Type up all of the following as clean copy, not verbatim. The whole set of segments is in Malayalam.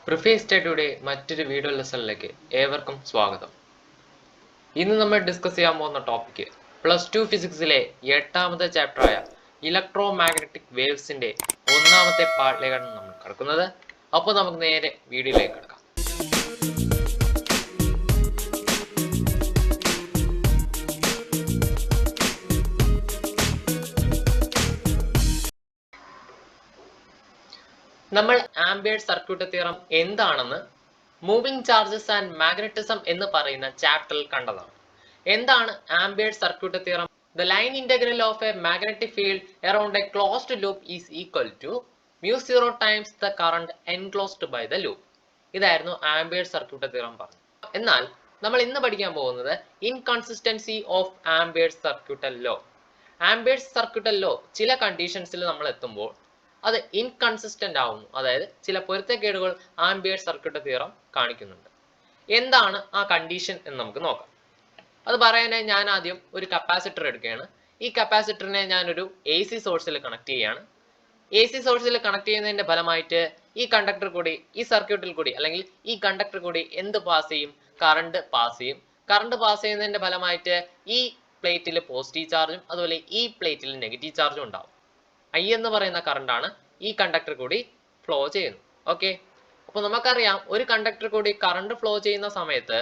പ്രിഫേസ് സ്റ്റഡിയുടെ മറ്റൊരു വീഡിയോ ലെസണിലേക്ക് ഏവർക്കും സ്വാഗതം. ഇന്ന് നമ്മൾ ഡിസ്കസ് ചെയ്യാൻ പോകുന്ന ടോപ്പിക് +2 ഫിസിക്സിലെ 8ാമത്തെ ചാപ്റ്ററായ ഇലക്ട്രോ മാഗ്നറ്റിക് വേവ്സിന്റെ 1ാമത്തെ പാർട്ടിലേക്കാണ് നമ്മൾ കടക്കുന്നത്. അപ്പോൾ നമുക്ക് നേരെ വീഡിയോയിലേക്ക് കടക്കാം. നമ്മൾ ആംബിയർ സർക്യൂട്ട് തിയറം എന്താണെന്ന് മൂവിംഗ് ചാർജസ് ആൻഡ് മാഗ്നറ്റിസം എന്ന് പറയുന്ന ചാപ്റ്ററിൽ കണ്ടതാണ്. എന്താണ് ampere circuit theorem? The line integral of a magnetic field around a closed loop is equal to mu0 times the current enclosed by the loop. ഇതായിരുന്നു ആംബിയർ സർക്യൂട്ട് തിയറം പറഞ്ഞത്. എന്നാൽ നമ്മൾ ഇന്ന് പഠിക്കാൻ പോകുന്നത് inconsistency of ampere circuit law. Ampere circuit law ചില കണ്ടീഷൻസിൽ നമ്മൾ എത്തുമ്പോൾ അത് ഇൻകൺസിസ്റ്റന്റ് ആവുന്നു, അതായത് ചില പൊരുത്തക്കേടുകൾ ആംബിയർ സർക്യൂട്ട് തിയറം കാണിക്കുന്നുണ്ട്. എന്താണ് ആ കണ്ടീഷൻ എന്ന് നമുക്ക് നോക്കാം. അത് പറയാനായി ഞാൻ ആദ്യം ഒരു കപ്പാസിറ്റർ എടുക്കുകയാണ്. ഈ കപ്പാസിറ്ററിനെ ഞാനൊരു AC സോഴ്സിൽ കണക്ട് ചെയ്യുകയാണ്. AC സോഴ്സിൽ കണക്ട് ചെയ്യുന്നതിന്റെ ഫലമായിട്ട് ഈ കണ്ടക്ടർ കൂടി ഈ സർക്യൂട്ടിൽ കൂടി അല്ലെങ്കിൽ ഈ കണ്ടക്ടർ കൂടി എന്ത് പാസ് ചെയ്യും? കറണ്ട് പാസ് ചെയ്യും. കറണ്ട് പാസ് ചെയ്യുന്നതിന്റെ ഫലമായിട്ട് ഈ പ്ലേറ്റിൽ പോസിറ്റീവ് ചാർജും അതുപോലെ ഈ പ്ലേറ്റിൽ നെഗറ്റീവ് ചാർജും ഉണ്ടാവും. I എന്ന് പറയുന്ന കറണ്ട് ആണ് ഈ കണ്ടക്ടർ കൂടി ഫ്ലോ ചെയ്യുന്നത്. ഓക്കെ, അപ്പോൾ നമുക്കറിയാം ഒരു കണ്ടക്ടർ കൂടി കറണ്ട് ഫ്ലോ ചെയ്യുന്ന സമയത്ത്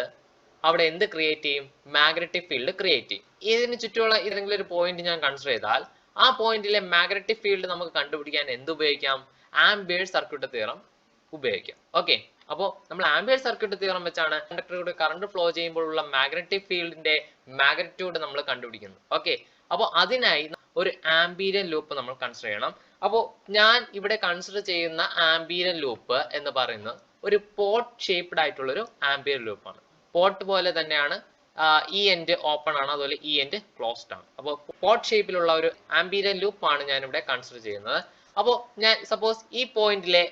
അവിടെ എന്ത് ക്രിയേറ്റ് ചെയ്യും? മാഗ്നറ്റിക് ഫീൽഡ് ക്രിയേറ്റ് ചെയ്യും. ഇതിന് ചുറ്റുമുള്ള ഏതെങ്കിലും ഒരു പോയിന്റ് ഞാൻ കൺസിഡർ ചെയ്താൽ ആ പോയിന്റിലെ മാഗ്നറ്റിക് ഫീൽഡ് നമുക്ക് കണ്ടുപിടിക്കാൻ എന്ത് ഉപയോഗിക്കാം? ആംബിയർ സർക്യൂട്ട് തിയറം ഉപയോഗിക്കാം. ഓക്കെ, അപ്പോൾ നമ്മൾ ആംബിയർ സർക്യൂട്ട് തിയറം വെച്ചാണ് കണ്ടക്ടർ കൂടി കറണ്ട് ഫ്ലോ ചെയ്യുമ്പോഴുള്ള മാഗ്നറ്റിക് ഫീൽഡിന്റെ മാഗ്നിറ്റ്യൂഡ് നമ്മൾ കണ്ടുപിടിക്കുന്നത്. ഓക്കെ, അപ്പോൾ അതിനായി ഒരു ആംബിയർ ലൂപ്പ് നമ്മൾ കൺസിഡർ ചെയ്യണം. അപ്പോൾ ഞാൻ ഇവിടെ കൺസിഡർ ചെയ്യുന്ന ആംബിയർ ലൂപ്പ് എന്ന് പറയുന്നത് ഒരു പോട്ട് ഷേപ്ഡ് ആയിട്ടുള്ള ഒരു ആംബിയർ ലൂപ്പാണ്. പോട്ട് പോലെ തന്നെയാണ്, ഈ എൻഡ് ഓപ്പൺ ആണ്, അതുപോലെ ഈ എൻഡ് ക്ലോസ്ഡ് ആണ്. അപ്പോൾ പോട്ട് ഷേപ്പിലുള്ള ഒരു ആംബിയർ ലൂപ്പാണ് ഞാൻ ഇവിടെ കൺസിഡർ ചെയ്യുന്നത്. അപ്പോൾ ഞാൻ സപ്പോസ് ഈ പോയിന്റിലെ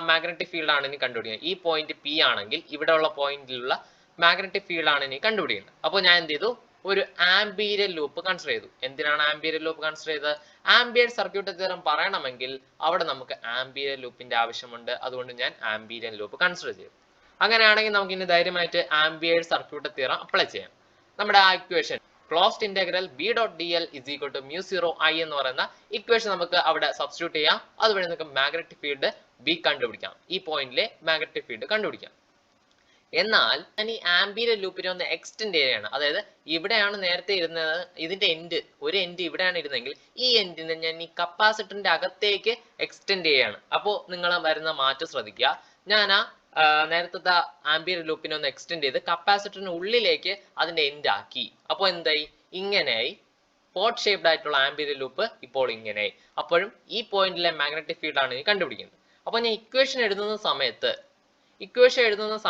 മാഗ്നറ്റിക് ഫീൽഡ് ആണ് ഇനി കണ്ടുപിടിക്കുന്നത്. ഈ പോയിന്റ് P ആണെങ്കിൽ ഇവിടെ ഉള്ള പോയിന്റിലുള്ള മാഗ്നറ്റിക് ഫീൽഡ് ആണ് ഇനി കണ്ടുപിടിക്കുന്നത്. അപ്പോൾ ഞാൻ എന്ത് ചെയ്തു? ഒരു ആംബിയർ ലൂപ്പ് കൺസിഡർ ചെയ്തു. എന്തിനാണ് ആംബിയർ ലൂപ്പ് കൺസിഡർ ചെയ്തത്? ആംബിയർ സർക്യൂട്ട് തിയറം പറയണമെങ്കിൽ അവിടെ നമുക്ക് ആംബിയർ ലൂപ്പിന്റെ ആവശ്യമുണ്ട്. അതുകൊണ്ട് ഞാൻ ആംബിയർ ലൂപ്പ് കൺസിഡർ ചെയ്തു. അങ്ങനെയാണെങ്കിൽ നമുക്ക് ഇനി ധൈര്യമായിട്ട് ആംബിയർ സർക്യൂട്ട് തിയറം അപ്ലൈ ചെയ്യാം. നമ്മുടെ ആ equation closed integral B.dl is equal to mu0 I എന്ന് പറയുന്ന ഇക്വേഷൻ നമുക്ക് അവിടെ സബ്സ്റ്റിറ്റ്യൂട്ട് ചെയ്യാം. അതുവഴി നമുക്ക് മാഗ്നറ്റിക് ഫീൽഡ് B കണ്ടുപിടിക്കാം. ഈ പോയിന്റിലെ മാഗ്നറ്റിക് ഫീൽഡ് കണ്ടുപിടിക്കാം. എന്നാൽ ഞാൻ ഈ ആംബിയർ ലൂപ്പിനെ ഒന്ന് എക്സ്റ്റെൻഡ് ചെയ്യുകയാണ്. അതായത് ഇവിടെയാണ് നേരത്തെ ഇരുന്നത്, ഇതിന്റെ എൻഡ് ഒരു എൻഡ് ഇവിടെയാണ് ഇരുന്നെങ്കിൽ ഈ എൻഡിനെ ഞാൻ ഈ കപ്പാസിറ്ററിന്റെ അകത്തേക്ക് എക്സ്റ്റെൻഡ് ചെയ്യുകയാണ്. അപ്പോൾ നിങ്ങൾ വരുന്ന മാറ്റം ശ്രദ്ധിക്കുക. ഞാൻ നേരത്തെ ആംബിയർ ലൂപ്പിനെ ഒന്ന് എക്സ്റ്റെൻഡ് ചെയ്ത് കപ്പാസിറ്ററിന് ഉള്ളിലേക്ക് അതിന്റെ എൻഡ് ആക്കി. അപ്പോൾ എന്തായി? ഇങ്ങനെയായി. പോട്ട് ഷേപ്ഡ് ആയിട്ടുള്ള ആംബിയർ ലൂപ്പ് ഇപ്പോൾ ഇങ്ങനെയായി. അപ്പോഴും ഈ പോയിന്റിലെ മാഗ്നറ്റിക് ഫീൽഡ് ആണ് ഇനി കണ്ടുപിടിക്കുന്നത്. അപ്പോൾ ഞാൻ ഇക്വേഷൻ എഴുതുന്ന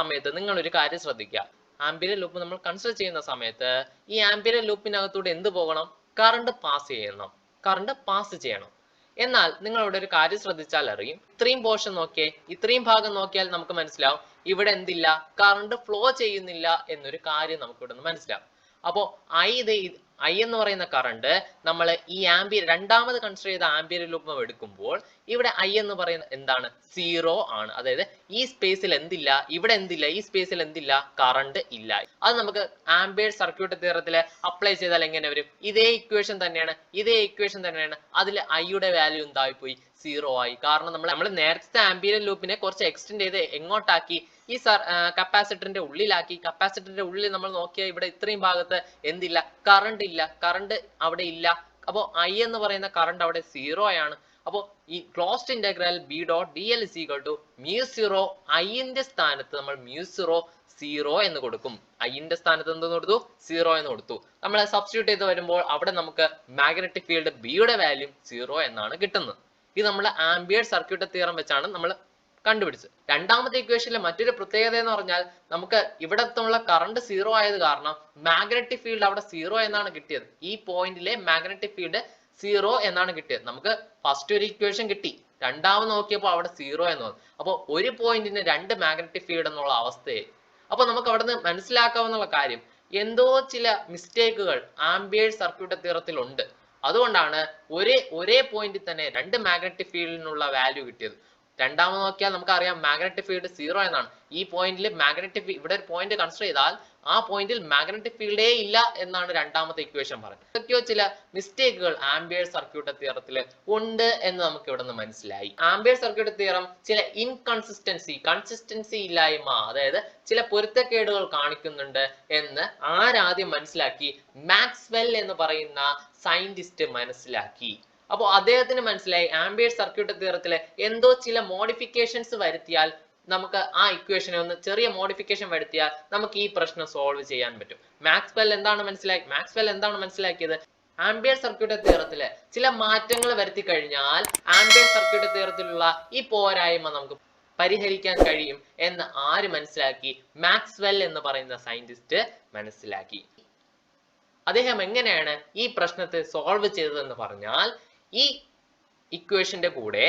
സമയത്ത് നിങ്ങൾ ഒരു കാര്യം ശ്രദ്ധിക്കുക. ആംബിയർ ലൂപ്പ് നമ്മൾ കൺസിഡർ ചെയ്യുന്ന സമയത്ത് ഈ ആംബിയർ ലൂപ്പിനകത്തൂടെ എന്ത് പോകണം? കറണ്ട് പാസ് ചെയ്യണം. എന്നാൽ നിങ്ങൾ ഇവിടെ ഒരു കാര്യം ശ്രദ്ധിച്ചാൽ അറിയും. ഇത്രയും പോർഷൻ നോക്കിയേ, ഇത്രയും ഭാഗം നോക്കിയാൽ നമുക്ക് മനസ്സിലാവും ഇവിടെ എന്തില്ല? കറണ്ട് ഫ്ലോ ചെയ്യുന്നില്ല എന്നൊരു കാര്യം നമുക്ക് ഇവിടെ നിന്ന് മനസ്സിലാവും. അപ്പോൾ I എന്ന് പറയുന്ന കറണ്ട് നമ്മൾ ഈ ആംബിയർ രണ്ടാമത് കൺസിഡർ ചെയ്ത ആംബിയർ ലൂപ്പ് എടുക്കുമ്പോൾ ഇവിടെ I എന്ന് പറയുന്നത് എന്താണ്? 0 ആണ്. അതായത് ഈ സ്പേസിൽ എന്തില്ല? ഇവിടെ എന്തില്ല? ഈ സ്പേസിൽ എന്തില്ല? കറണ്ട് ഇല്ല. അത് നമുക്ക് ആംബിയർ സർക്യൂട്ട് തിയറത്തിൽ അപ്ലൈ ചെയ്താൽ എങ്ങനെ വരും? ഇതേ ഇക്വേഷൻ തന്നെയാണ്. അതിൽ I യുടെ വാല്യൂ എന്തായി പോയി? 0 ആയി. കാരണം നമ്മൾ നേരത്തെ ആംബിയർ ലൂപ്പിനെ കുറച്ച് എക്സ്റ്റെൻഡ് ചെയ്ത് എങ്ങോട്ടാക്കി? ഈ കപ്പാസിറ്ററിന്റെ ഉള്ളിലാക്കി. കപ്പാസിറ്ററിന്റെ ഉള്ളിൽ നമ്മൾ നോക്കിയാൽ ഇവിടെ ഇത്രയും ഭാഗത്ത് എന്തില്ല? കറണ്ട് ഇല്ല. കറണ്ട് അവിടെ ഇല്ല. അപ്പോൾ I എന്ന് പറയുന്ന കറണ്ട് അവിടെ 0 ആണ്. അപ്പോൾ ഈ closed integral B.dl is equal to mu0 I ന്റെ സ്ഥാനത്ത് നമ്മൾ mu0 0 എന്ന് കൊടുക്കും. I ന്റെ സ്ഥാനത്ത് എന്തെന്ന് കൊടുത്തു? 0 എന്ന് കൊടുത്തു. നമ്മൾ സബ്സ്റ്റിറ്റ്യൂട്ട് ചെയ്ത് വരുമ്പോൾ അവിടെ നമുക്ക് മാഗ്നറ്റിക് ഫീൽഡ് B യുടെ വാല്യൂ 0 എന്നാണ് കിട്ടുന്നത്. ഇത് നമ്മൾ ആംബിയർ സർക്യൂട്ട് തിയറം വെച്ചാണ് നമ്മൾ കണ്ടുപിടിച്ചത്. രണ്ടാമത്തെ ഇക്വേഷനിലെ മറ്റൊരു പ്രത്യേകത എന്ന് പറഞ്ഞാൽ നമുക്ക് ഇവിടത്തുള്ള കറണ്ട് 0 ആയത് കാരണം മാഗ്നറ്റിക് ഫീൽഡ് അവിടെ 0 എന്നാണ് കിട്ടിയത്. ഈ പോയിന്റിലെ മാഗ്നറ്റിക് ഫീൽഡ് 0 എന്നാണ് കിട്ടിയത്. നമുക്ക് ഫസ്റ്റ് ഒരു ഇക്വേഷൻ കിട്ടി, രണ്ടാമത് നോക്കിയപ്പോൾ അവിടെ 0 എന്ന് വന്നു. അപ്പോൾ ഒരു പോയിന്റിന് രണ്ട് മാഗ്നറ്റിക് ഫീൽഡ് എന്നുള്ള അവസ്ഥയെ. അപ്പോൾ നമുക്ക് അവിടെ നിന്ന് മനസ്സിലാക്കാവുന്ന കാര്യം എന്തോ ചില മിസ്റ്റേക്കുകൾ ആംബിയർ സർക്യൂട്ട് തിയറത്തിൽ ഉണ്ട്. അതുകൊണ്ടാണ് ഒരേ പോയിന്റിൽ തന്നെ രണ്ട് മാഗ്നറ്റിക് ഫീൽഡിനുള്ള വാല്യൂ കിട്ടിയത്. രണ്ടാമത് നോക്കിയാൽ നമുക്കറിയാം മാഗ്നറ്റിക് ഫീൽഡ് 0 എന്നാണ്. ഈ പോയിന്റിൽ മാഗ്നറ്റിക് ഇവിടെ ഒരു പോയിന്റ് കൺസിഡർ ചെയ്താൽ ആ പോയിന്റിൽ മാഗ്നറ്റിക് ഫീൽഡേ ഇല്ല എന്നാണ് രണ്ടാമത്തെ ഇക്വേഷൻ പറയുന്നത്. ഇതൊക്കെയോ ചില മിസ്റ്റേക്കുകൾ ആംബിയർ സർക്യൂട്ട് തിയറത്തിൽ ഉണ്ട് എന്ന് നമുക്ക് ഇവിടെ നിന്ന് മനസ്സിലായി. ആംബിയർ സർക്യൂട്ട് തിയറം ചില കൺസിസ്റ്റൻസി ഇല്ലായ്മ, അതായത് ചില പൊരുത്തക്കേടുകൾ കാണിക്കുന്നുണ്ട് എന്ന് ആരാദ്യം മനസ്സിലാക്കി? മാക്സ്വെൽ എന്ന് പറയുന്ന സയന്റിസ്റ്റ് മനസ്സിലാക്കി. അപ്പോൾ അദ്ദേഹത്തിന് മനസ്സിലായി ആംബിയർ സർക്യൂട്ട് തിയറത്തിൽ എന്തോ ചില മോഡിഫിക്കേഷൻസ് വരുത്തിയാൽ നമുക്ക് ആ ഇക്വേഷനെ ഒന്ന് ചെറിയ മോഡിഫിക്കേഷൻ വരുത്തിയാൽ നമുക്ക് ഈ പ്രശ്നം സോൾവ് ചെയ്യാൻ പറ്റും. മാക്സ്വെൽ എന്താണ് മനസ്സിലാക്കിയത്? ആംബിയർ സർക്യൂട്ട് തിയറത്തില് ചില മാറ്റങ്ങൾ വരുത്തി കഴിഞ്ഞാൽ ആംബിയർ സർക്യൂട്ട് തിയറത്തിലുള്ള ഈ പോരായ്മ നമുക്ക് പരിഹരിക്കാൻ കഴിയും എന്ന് ആര് മനസ്സിലാക്കി? മാക്സ്വെൽ എന്ന് പറയുന്ന സയന്റിസ്റ്റ് മനസ്സിലാക്കി. അദ്ദേഹം എങ്ങനെയാണ് ഈ പ്രശ്നത്തെ സോൾവ് ചെയ്തതെന്ന് പറഞ്ഞാൽ, ഈ ഇക്വേഷന്റെ കൂടെ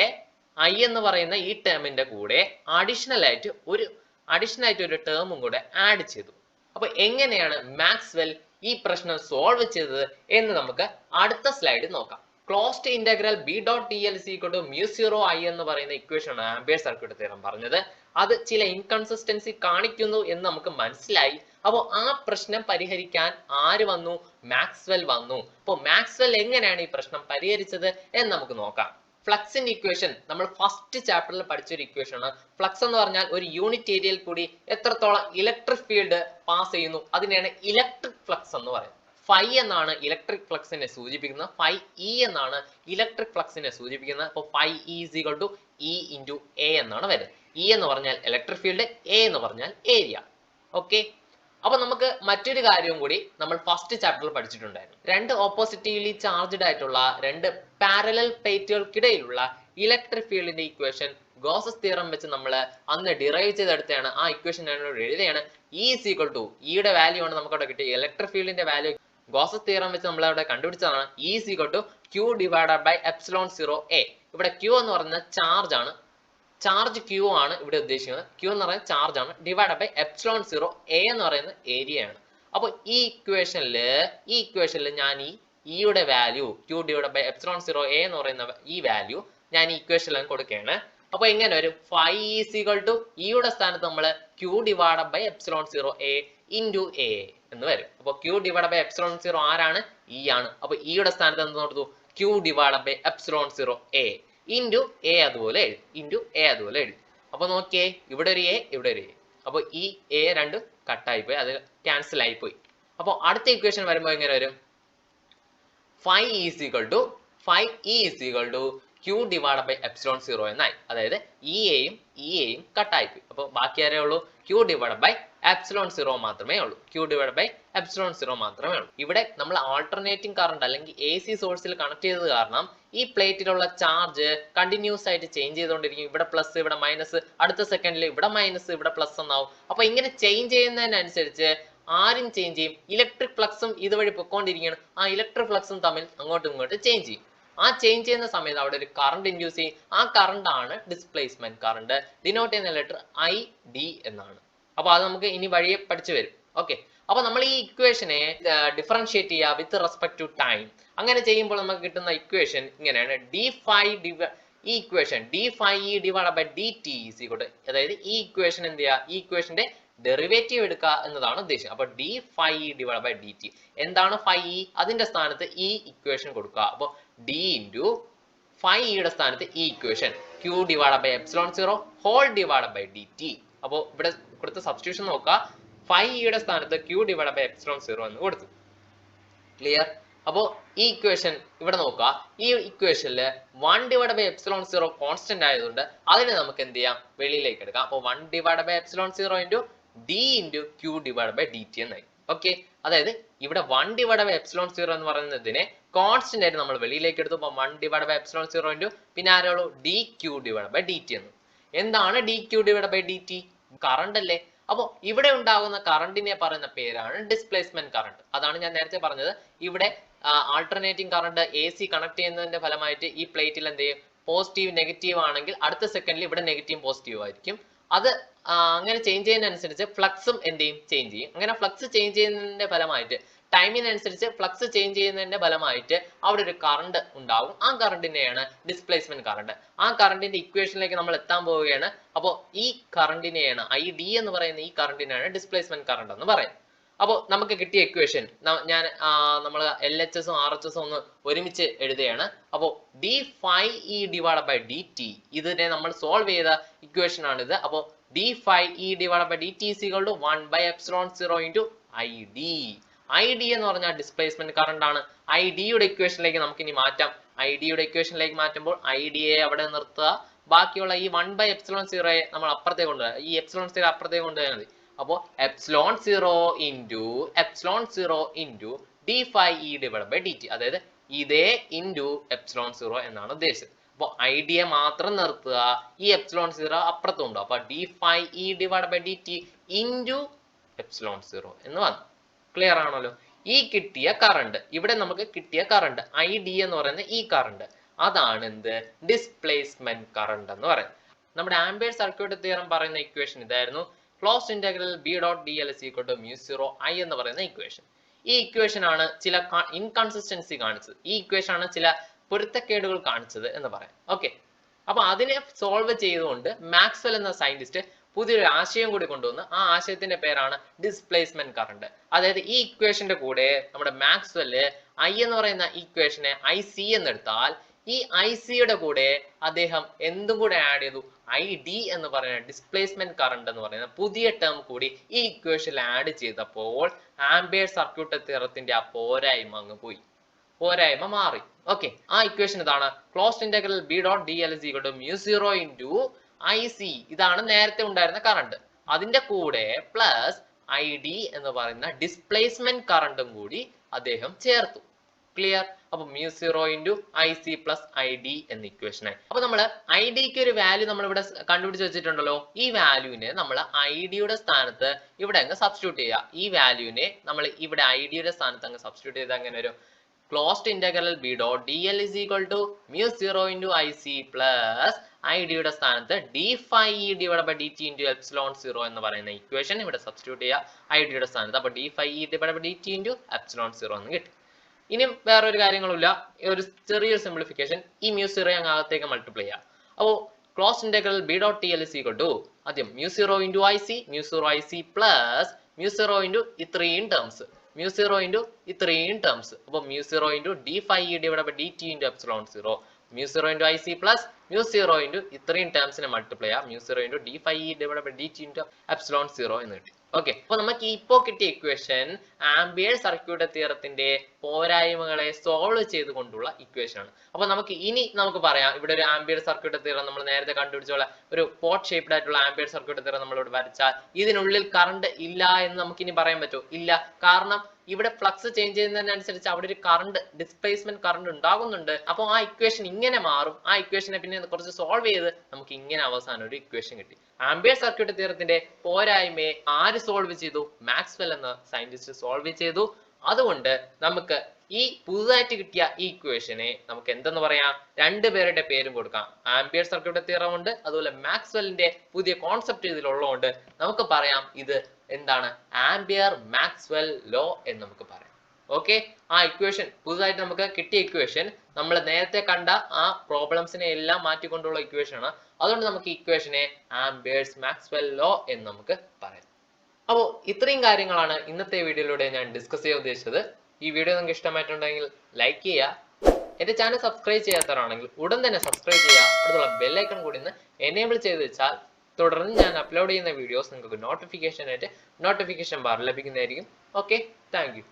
I എന്ന് പറയുന്ന ഈ ടേമിന്റെ കൂടെ അഡീഷണൽ ആയിട്ട് ഒരു ടേമും കൂടെ ആഡ് ചെയ്തു. അപ്പൊ എങ്ങനെയാണ് മാക്സ്വെൽ ഈ പ്രശ്നം സോൾവ് ചെയ്തത് എന്ന് നമുക്ക് അടുത്ത സ്ലൈഡിൽ നോക്കാം. Closed integral B dot dl is equal to mu 0 I എന്ന് പറയുന്ന ഇക്വേഷൻ ആണ് ആംബിയർ സർക്യൂട്ട് തിയറം പറഞ്ഞത്. അത് ചില ഇൻകൺസിസ്റ്റൻസി കാണിക്കുന്നു എന്ന് നമുക്ക് മനസ്സിലായി. അപ്പോൾ ആ പ്രശ്നം പരിഹരിക്കാൻ ആര് വന്നു? മാക്സ്വെൽ വന്നു. അപ്പോൾ മാക്സ്വെൽ എങ്ങനെയാണ് ഈ പ്രശ്നം പരിഹരിച്ചത് എന്ന് നമുക്ക് നോക്കാം. ഫ്ലക്സിന്റെ ഇക്വേഷൻ നമ്മൾ ഫസ്റ്റ് ചാപ്റ്ററിൽ പഠിച്ചൊരു ഇക്വേഷൻ ആണ്. ഫ്ലക്സ് എന്ന് പറഞ്ഞാൽ ഒരു യൂണിറ്റ് ഏരിയയിൽ കൂടി എത്രത്തോളം ഇലക്ട്രിക് ഫീൽഡ് പാസ് ചെയ്യുന്നു അതിനെയാണ് ഇലക്ട്രിക് ഫ്ലക്സ് എന്ന് പറയുന്നത്. ഫൈ എന്നാണ് ഇലക്ട്രിക് ഫ്ലക്സിനെ സൂചിപ്പിക്കുന്നത്, ഫൈ ഇ എന്നാണ് ഇലക്ട്രിക് ഫ്ലക്സിനെ സൂചിപ്പിക്കുന്നത്. അപ്പോൾ phi E is equal to E into A എന്നാണ് വരുന്നത്. ഇ എന്ന് പറഞ്ഞാൽ ഇലക്ട്രിക് ഫീൽഡ്, എ എന്ന് പറഞ്ഞാൽ ഏരിയ. ഓക്കെ, അപ്പൊ നമുക്ക് മറ്റൊരു കാര്യവും കൂടി നമ്മൾ ഫസ്റ്റ് ചാപ്റ്ററിൽ പഠിച്ചിട്ടുണ്ടായിരുന്നു. രണ്ട് ഓപ്പോസിറ്റീവ്ലി ചാർജ്ഡ് ആയിട്ടുള്ള രണ്ട് പാരലൽ പ്ലേറ്റുകൾക്കിടയിലുള്ള ഇലക്ട്രിക് ഫീൽഡിന്റെ ഇക്വേഷൻ ഗോസസ് തിയറം വെച്ച് നമ്മൾ അന്ന് ഡിറൈവ് ചെയ്തെടുത്താണ്. ആ ഇക്വേഷൻ എഴുതുകയാണ്. ഇ ഈസ് ഈക്വൽ ടു, ഇയുടെ വാല്യൂ ആണ് നമുക്ക് അവിടെ കിട്ടിയ ഇലക്ട്രിക് ഫീൽഡിന്റെ വാല്യൂ ഗോസസ് തിയറം വെച്ച് നമ്മൾ അവിടെ കണ്ടുപിടിച്ചതാണ്. E is equal to Q divided by epsilon 0 A. ഇവിടെ ക്യൂ എന്ന് പറയുന്നത് ചാർജ് ആണ്, ചാർജ് ക്യൂ ആണ് ഇവിടെ ഉദ്ദേശിക്കുന്നത്. ക്യൂ എന്ന് പറയുന്നത് ചാർജ് ആണ്, ഡിവൈഡ് ബൈ എപ്സിലോൺ 0 എ എന്ന് പറയുന്നത് ഏരിയ ആണ്. അപ്പോൾ ഈ ഇക്വേഷനിൽ ഞാൻ ഈ ഇയുടെ value Q divide by epsilon 0 A എന്ന് പറയുന്ന ഈ വാല്യൂ ഞാൻ ഈ ഇക്വേഷനിൽ കൊടുക്കുകയാണ്. അപ്പോൾ എങ്ങനെ വരും? ഫൈ ഈസ് ഈക്വൽ ടു ഇയുടെ സ്ഥാനത്ത് നമ്മൾ Q divide by epsilon 0 A into A എന്ന് വരും. അപ്പോൾ ക്യൂ ഡിവൈഡ് ബൈ എപ്സിലോൺ 0 ആരാണ്? ഇ ആണ്. അപ്പോൾ ഇയുടെ സ്ഥാനത്ത് എന്ത് കൊടുത്തു? Q divide by epsilon 0 A into A അതുപോലെ എഴുതി. അപ്പൊ നോക്കിയേ, ഇവിടെ ഒരു എ, ഇവിടെ ഒരു എ. അപ്പൊ ഈ എ രണ്ട് കട്ടായി പോയി, അത് ക്യാൻസൽ ആയി പോയി. അപ്പോൾ അടുത്ത ഇക്വേഷൻ വരുമ്പോൾ എങ്ങനെ വരും? Phi E is equal to Q divide by epsilon 0 എന്നായി. അതായത് ഇയെയും കട്ടായി പോയി. അപ്പോൾ ബാക്കി ആരേ ഉള്ളൂ? ക്യൂ ഡിവൈഡ് ബൈ എപ്സിലോൺ 0 മാത്രമേ ഉള്ളൂ. ഇവിടെ നമ്മൾ ആൾട്ടർനേറ്റിംഗ് കറണ്ട് അല്ലെങ്കിൽ AC സോഴ്സിൽ കണക്ട് ചെയ്തത് കാരണം ഈ പ്ലേറ്റിലുള്ള ചാർജ് കണ്ടിന്യൂസ് ആയിട്ട് ചേഞ്ച് ചെയ്തുകൊണ്ടിരിക്കും. ഇവിടെ പ്ലസ്, ഇവിടെ മൈനസ്, അടുത്ത സെക്കൻഡിൽ ഇവിടെ മൈനസ്, ഇവിടെ പ്ലസ് എന്നാവും. അപ്പൊ ഇങ്ങനെ ചേഞ്ച് ചെയ്യുന്നതിനനുസരിച്ച് ആരും ചേഞ്ച് ചെയ്യും. ഇലക്ട്രിക് ഫ്ലക്സും ഇതുവഴി പൊക്കോണ്ടിരിക്കുകയാണ്. ആ ഇലക്ട്രിക് ഫ്ലക്സും തമ്മിൽ അങ്ങോട്ടും ഇങ്ങോട്ടും ചേഞ്ച് ചെയ്യും. ആ ചേഞ്ച് ചെയ്യുന്ന സമയത്ത് അവിടെ ഒരു കറണ്ട് ഇൻഡ്യൂസ് ചെയ്യും. ആ കറണ്ട് ആണ് ഡിസ്പ്ലേസ്മെന്റ് കറണ്ട്. ഡിനോട്ട് ചെയ്യുന്ന ലെറ്റർ ID എന്നാണ്. അപ്പൊ അത് നമുക്ക് ഇനി വഴിയെ പഠിച്ചു വരും. ഓക്കെ, അപ്പൊ നമ്മൾ ഈ ഇക്വേഷനെ ഡിഫറൻഷിയേറ്റ് ചെയ്യുക വിത്ത് റെസ്പെക്ട് ടു ടൈം. അങ്ങനെ ചെയ്യുമ്പോൾ നമുക്ക് കിട്ടുന്ന ഇക്വേഷൻ ഇങ്ങനെയാണ്. ഈ equation d∅e divide by dt is equal to, അതായത് ഈ ഇക്വേഷൻ എന്ത് ചെയ്യുക? ഈ ഇക്വേഷന്റെ ഡെറിവേറ്റീവ് എടുക്കുക എന്നതാണ് ഉദ്ദേശം. അപ്പൊ d∅e ഡിവൈഡ് ബൈ dt എന്താണ്? φe, അതിന്റെ സ്ഥാനത്ത് ഈ ഇക്വേഷൻ കൊടുക്കുക. അപ്പൊ d ഇൻറ്റു φe യുടെ സ്ഥാനത്ത് ഈ equation q divide by epsilon 0 whole divide by dt. അപ്പോൾ ഇവിടെ കൊടുത്ത സബ്സ്റ്റിറ്റ്യൂഷൻ നോക്കുക. φe യുടെ സ്ഥാനത്ത് q ഡിവൈഡ് ബൈ എപ്സിലോൺ 0 എന്ന് കൊടുത്തു. ക്ലിയർ? അപ്പോൾ ഈ ഇക്വേഷൻ ഇവിടെ നോക്കുക. ഈ ഇക്വേഷനിൽ 1 ഡിവൈഡ് ബൈ എപ്സിലോൺ 0 കോൺസ്റ്റന്റ് ആയതുകൊണ്ട് അതിനെ നമുക്ക് എന്ത് ചെയ്യാം? വെളിയിലേക്ക് എടുക്കാം. അപ്പോൾ 1 divide by epsilon 0 into d into q divide by dt എന്നായി. ഓക്കെ, അതായത് ഇവിടെ 1 ഡിവൈഡ് ബൈ എപ്സിലോൺ 0 എന്ന് പറയുന്നതിനെ കോൺസ്റ്റന്റ് ആയിട്ട് നമ്മൾ വെളിയിലേക്ക് എടുത്തു. അപ്പോൾ 1 ഡിവൈഡ് ബൈ എപ്സിലോൺ 0 ഇൻറ്റു പിന്നെ ആരോളൂ dq ഡിവൈഡ് ബൈ dt എന്ന്. എന്താണ് dq divide by dt? Current അല്ലേ? അപ്പോൾ ഇവിടെ ഉണ്ടാകുന്ന കറണ്ടിനെ പറയുന്ന പേരാണ് ഡിസ്പ്ലേസ്മെന്റ് കറണ്ട്. അതാണ് ഞാൻ നേരത്തെ പറഞ്ഞത്. ഇവിടെ ആൾട്ടർനേറ്റിംഗ് കറണ്ട് AC കണക്ട് ചെയ്യുന്നതിന്റെ ഫലമായിട്ട് ഈ പ്ലേറ്റിൽ എന്ത് ചെയ്യും? പോസിറ്റീവ് നെഗറ്റീവ് ആണെങ്കിൽ അടുത്ത സെക്കൻഡിൽ ഇവിടെ നെഗറ്റീവ് പോസിറ്റീവ് ആയിരിക്കും. അത് അങ്ങനെ ചേഞ്ച് ചെയ്യുന്നതനുസരിച്ച് ഫ്ലക്സും എന്ത് ചെയ്യും? ചേഞ്ച് ചെയ്യും. അങ്ങനെ ഫ്ലക്സ് ചേഞ്ച് ചെയ്യുന്നതിന്റെ ഫലമായിട്ട് ടൈമിനനുസരിച്ച് ഫ്ലക്സ് ചേഞ്ച് ചെയ്യുന്നതിന്റെ ഫലമായിട്ട് അവിടെ ഒരു കറണ്ട് ഉണ്ടാവും. ആ കറണ്ടിനെയാണ് ഡിസ്പ്ലേസ്മെന്റ് കറണ്ട്. ആ കറണ്ടിന്റെ ഇക്വേഷനിലേക്ക് നമ്മൾ എത്താൻ പോവുകയാണ്. അപ്പോൾ ഈ കറണ്ടിനെയാണ് ID എന്ന് പറയുന്ന ഈ കറണ്ടിനെയാണ് ഡിസ്പ്ലേസ്മെന്റ് കറണ്ട് എന്ന് പറയുന്നത്. അപ്പോൾ നമുക്ക് കിട്ടിയ ഇക്വേഷൻ ഞാൻ നമ്മൾ LHS ഉം RHS ഉം ഒന്ന് ഒരുമിച്ച് എഴുതുകയാണ്. അപ്പോൾ d∅e ഡിവൈഡ് ബൈ dt ഇതിനെ നമ്മൾ സോൾവ് ചെയ്ത ഇക്വേഷൻ ആണിത്. അപ്പോൾ d∅e divide by dt is equal to 1 by epsilon 0 into ID. ID എന്ന് പറഞ്ഞാൽ ഡിസ്പ്ലേസ്മെന്റ് കറണ്ട് ആണ്. ID യുടെ ഇക്വേഷനിലേക്ക് നമുക്ക് ഇനി മാറ്റാം. ID യുടെ ഇക്വേഷനിലേക്ക് മാറ്റുമ്പോൾ ID യെ അവിടെ നിർത്തുക. ബാക്കിയുള്ള ഈ 1 by epsilon 0 നമ്മൾ അപ്പുറത്തേക്ക് കൊണ്ടുവരാം. ഈ epsilon 0 അപ്പുറത്തേക്ക് കൊണ്ടുവരാൻ മതി. അപ്പോൾ epsilon 0 into d∅e divided by dt, അതായത് ഇതേ ഇൻറ്റു epsilon 0 എന്നാണ് ഉദ്ദേശിച്ചത്. അപ്പോൾ ID യെ മാത്രം നിർത്തുക, ഈ epsilon 0 അപ്പുറത്തുണ്ടോ. അപ്പോൾ d∅e divided by dt into epsilon 0 എന്ന് വന്നു. ക്ലിയർ ആണല്ലോ. ഈ കിട്ടിയ കറണ്ട്, ഇവിടെ നമുക്ക് കിട്ടിയ കറണ്ട് ID എന്ന് പറയുന്ന ഈ കറണ്ട്, അതാണ് എന്ത് ഡിസ്പ്ലേസ്മെന്റ് കറണ്ട് എന്ന് പറയുന്നത്. നമ്മുടെ ആംപിയർ സർക്യൂട്ട് തിയറം പറയുന്ന ഇക്വേഷൻ ഇതായിരുന്നു. Closed integral B dot dl is equal to mu 0 I എന്ന് പറയുന്ന ഇക്വേഷൻ. ഈ ഇക്വേഷൻ ആണ് ചില ഇൻകൺസിസ്റ്റൻസി കാണിച്ചത്. ഈ ഇക്വേഷൻ ആണ് ചില പൊരുത്തക്കേടുകൾ കാണിച്ചത് എന്ന് പറയാം. ഓക്കെ, അപ്പൊ അതിനെ സോൾവ് ചെയ്തുകൊണ്ട് മാക്സ്വെൽ എന്ന സയന്റിസ്റ്റ് പുതിയൊരു ആശയം കൂടി കൊണ്ടുവന്ന് ആ ആശയത്തിന്റെ പേരാണ് ഡിസ്പ്ലേസ്മെന്റ് കറണ്ട്. അതായത് ഈ ഇക്വേഷന്റെ കൂടെ നമ്മുടെ മാക്സ്വെല് I എന്ന് പറയുന്ന ഇക്വേഷനെ IC എന്നെടുത്താൽ ഈ ICയുടെ കൂടെ അദ്ദേഹം എന്തും കൂടെ ആഡ് ചെയ്തു, ID എന്ന് പറയുന്ന ഡിസ്പ്ലേസ്മെന്റ് കറണ്ട് എന്ന് പറയുന്ന പുതിയ ടേം കൂടി ഈ ഇക്വേഷനിൽ ആഡ് ചെയ്തപ്പോൾ ആംപിയർ സർക്യൂട്ട് തിയറത്തിന്റെ ആ പോരായ്മ അങ്ങ് പോയി, പോരായ്മ മാറി. ഓക്കെ, ആ ഇക്വേഷൻ ഇതാണ്. Closed integral B dot dl is equal to mu 0 into IC. ഇതാണ് നേരത്തെ ഉണ്ടായിരുന്ന കറണ്ട്. അതിന്റെ കൂടെ പ്ലസ് ID എന്ന് പറയുന്ന ഡിസ്പ്ലേസ്മെന്റ് കറണ്ടും കൂടി അദ്ദേഹം ചേർത്തു. ക്ലിയർ? അപ്പൊ mu 0 into IC plus ID എന്ന ഇക്വേഷനായി. അപ്പൊ നമ്മൾ IDക്ക് ഒരു വാല്യൂ നമ്മൾ ഇവിടെ കണ്ടുപിടിച്ച് വെച്ചിട്ടുണ്ടല്ലോ. ഈ വാല്യൂവിനെ നമ്മൾ IDയുടെ സ്ഥാനത്ത് ഇവിടെ അങ്ങ് സബ്സ്റ്റിറ്റ്യൂട്ട് ചെയ്യുക. ഈ വാല്യൂവിനെ നമ്മൾ ഇവിടെ IDയുടെ സ്ഥാനത്ത് അങ്ങ് സബ്സ്റ്റിറ്റ്യൂട്ട് ചെയ്ത് അങ്ങനെ ഒരു closed integral B dot dl is equal to mu 0 into IC plus IDയുടെ സ്ഥാനത്ത് d∅e divided by dt into epsilon 0 എന്ന് പറയുന്ന ഇക്വേഷൻ ഇവിടെ സബ്സ്റ്റിറ്റ്യൂട്ട് ചെയ്യുക IDയുടെ സ്ഥാനത്ത്. അപ്പൊ d∅e divided by dt into epsilon 0 എന്ന് കിട്ടി. ഇനിയും വേറൊരു കാര്യങ്ങളുമില്ല, ഒരു ചെറിയൊരു സിംപ്ലിഫിക്കേഷൻ. ഈ mu 0 അങ്ങ് അകത്തേക്ക് മൾട്ടിപ്ലൈ ചെയ്യാം. അപ്പോൾ closed integral B dot dl is equal to ആദ്യം mu 0 into IC plus mu 0 into ഇത്രയും ടേംസ്, mu 0 into ഇത്രയും ടേംസ്. അപ്പോൾ mu 0 into d∅e divided by dt into epsilon 0, mu 0 into IC plus mu 0 into ഇത്രയും ടേംസിനെ മൾട്ടിപ്ലൈ ചെയ്യാം, mu 0 into d∅e divided by dt into epsilon 0 എന്ന് കിട്ടി. ഓക്കെ, അപ്പൊ നമുക്ക് ഇപ്പോൾ കിട്ടിയ ഇക്വേഷൻ ആംപിയർ സർക്യൂട്ട് തിയറത്തിന്റെ പോരായ്മകളെ സോൾവ് ചെയ്തുകൊണ്ടുള്ള ഇക്വേഷൻ ആണ്. അപ്പൊ നമുക്ക് പറയാം, ഇവിടെ ഒരു ആംപിയർ സർക്യൂട്ട് തിയറം നമ്മൾ നേരത്തെ കണ്ടുപിടിച്ചുള്ള ഒരു പോട്ട് ഷേപ്ഡ് ആയിട്ടുള്ള ആംപിയർ സർക്യൂട്ട് തിയറം നമ്മൾ ഇവിടെ വരച്ചാൽ ഇതിനുള്ളിൽ കറണ്ട് ഇല്ല എന്ന് നമുക്ക് ഇനി പറയാൻ പറ്റുമോ? ഇല്ല. കാരണം ഇവിടെ ഫ്ലക്സ് ചേഞ്ച് ചെയ്യുന്നതിനനുസരിച്ച് അവിടെ ഒരു കറണ്ട്, ഡിസ്പ്ലേസ്മെന്റ് കറണ്ട് ഉണ്ടാകുന്നുണ്ട്. അപ്പോൾ ആ ഇക്വേഷൻ ഇങ്ങനെ മാറും. ആ ഇക്വേഷനെ പിന്നെ കുറച്ച് സോൾവ് ചെയ്ത് നമുക്ക് ഇങ്ങനെ അവസാനം ഒരു ഇക്വേഷൻ കിട്ടി. ആംപിയർ സർക്യൂട്ട് തിയറത്തിന്റെ പോരായ്മയെ ആര് സോൾവ് ചെയ്തു? മാക്സ്വെൽ എന്ന സയന്റിസ്റ്റ് സോൾവ് ചെയ്തു. അതുകൊണ്ട് നമുക്ക് ഈ പുതുതായിട്ട് കിട്ടിയ ഈ ഇക്വേഷനെ നമുക്ക് എന്തെന്ന് പറയാം? രണ്ടുപേരുടെ പേരും കൊടുക്കാം. ആംപിയർ സർക്യൂട്ട് തിയറം ഉണ്ട്, അതുപോലെ മാക്സ്വെലിന്റെ പുതിയ കോൺസെപ്റ്റ് ഇതിലുള്ളതുകൊണ്ട് നമുക്ക് പറയാം ഇത് എന്താണ്? ആംപിയർ മാക്സ്വെൽ ലോ എന്ന് നമുക്ക് പറയാം. ഓക്കെ, ആ ഇക്വേഷൻ പുതുതായിട്ട് നമുക്ക് കിട്ടിയ ഇക്വേഷൻ നമ്മൾ നേരത്തെ കണ്ട ആ പ്രോബ്ലംസിനെ എല്ലാം മാറ്റിക്കൊണ്ടുള്ള ഇക്വേഷൻ ആണ്. അതുകൊണ്ട് നമുക്ക് ഇക്വേഷനെ ആംപിയേഴ്സ് മാക്സ്വെൽ ലോ എന്ന് നമുക്ക് പറയാം. അപ്പോൾ ഇത്രയും കാര്യങ്ങളാണ് ഇന്നത്തെ വീഡിയോയിലൂടെ ഞാൻ ഡിസ്കസ് ചെയ്യാൻ ഉദ്ദേശിച്ചത്. ഈ വീഡിയോ നിങ്ങൾക്ക് ഇഷ്ടമായിട്ടുണ്ടെങ്കിൽ ലൈക്ക് ചെയ്യുക. എന്റെ ചാനൽ സബ്സ്ക്രൈബ് ചെയ്യാത്തവരാണെങ്കിൽ ഉടൻ തന്നെ സബ്സ്ക്രൈബ് ചെയ്യുക. അടുത്തുള്ള ബെല്ലൈക്കൺ കൂടി ഒന്ന് എനേബിൾ ചെയ്ത് വെച്ചാൽ തുടർന്ന് ഞാൻ അപ്ലോഡ് ചെയ്യുന്ന വീഡിയോസ് നിങ്ങൾക്ക് നോട്ടിഫിക്കേഷൻ ബാർ ലഭിക്കുന്നതായിരിക്കും. Okay, thank you.